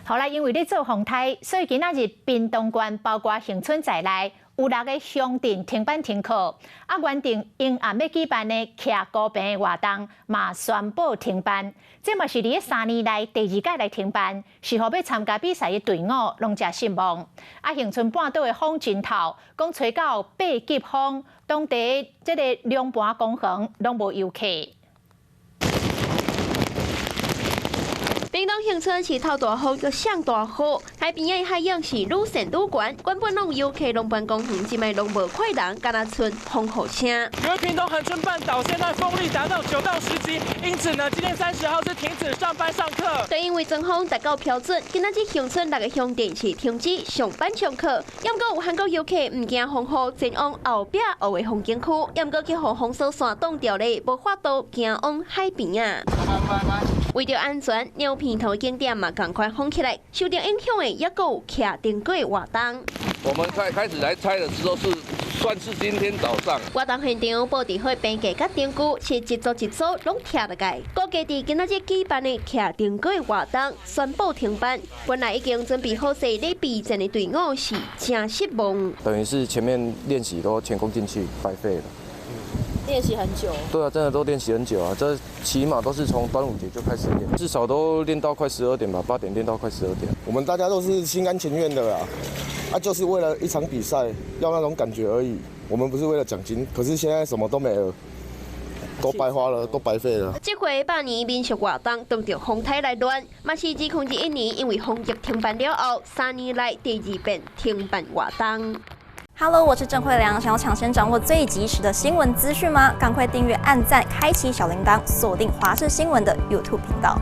后来因为咧做风台，所以今仔日屏东县包括恒春在内，有6个乡镇停班停课。原定因暗要举办的徛高坪的活动，嘛宣布停办。这嘛是伫3年来第2届来停办，是互要参加比赛的队伍拢真失望。恒春半岛的风真透，讲吹到8级风，当地这个两盘公园拢无游客。 屏东恒春是透大风又上大雨，海边的海氧是愈升愈悬，原本拢游客拢办公园，即卖拢无快人，敢若剩风雨声。因为屏东恒春半岛现在风力达到9到10级，因此呢，今天30号是停止上班上课。对，因为阵风达到标准，今仔日恒春6个乡镇是停止上班上课。要毋过有韩国游客唔惊风雨，前往后壁后的风景区，要毋过去互风扫线挡掉咧，无法度行往海边啊。为着安全，鸟片头景点嘛赶快封起来。受到影响的也有徛电轨活动。我们开始来拆的时候算是今天早上。活动现场布置好边架甲电锯，是一组一组拢徛得来。估计伫今仔日举办的徛电轨活动宣布停办。本来已经准备好势咧备战的队伍是真失望。等于是前面练习都前功尽弃，白费了。 练习很久，对啊，真的都练习很久啊，这起码都是从端午节就开始练，至少都练到快12点吧，8点练到快12点。我们大家都是心甘情愿的啦，就是为了一场比赛要那种感觉而已。我们不是为了奖金，可是现在什么都没了，都白花了，都白费了。这回百年民俗活动当着风台来乱，嘛是自2001年因为防疫停办了后，3年来第2遍停办活动。 Hello， 我是郑慧良。想要抢先掌握最及时的新闻资讯吗？赶快订阅、按赞、开启小铃铛，锁定华视新闻的 YouTube 频道。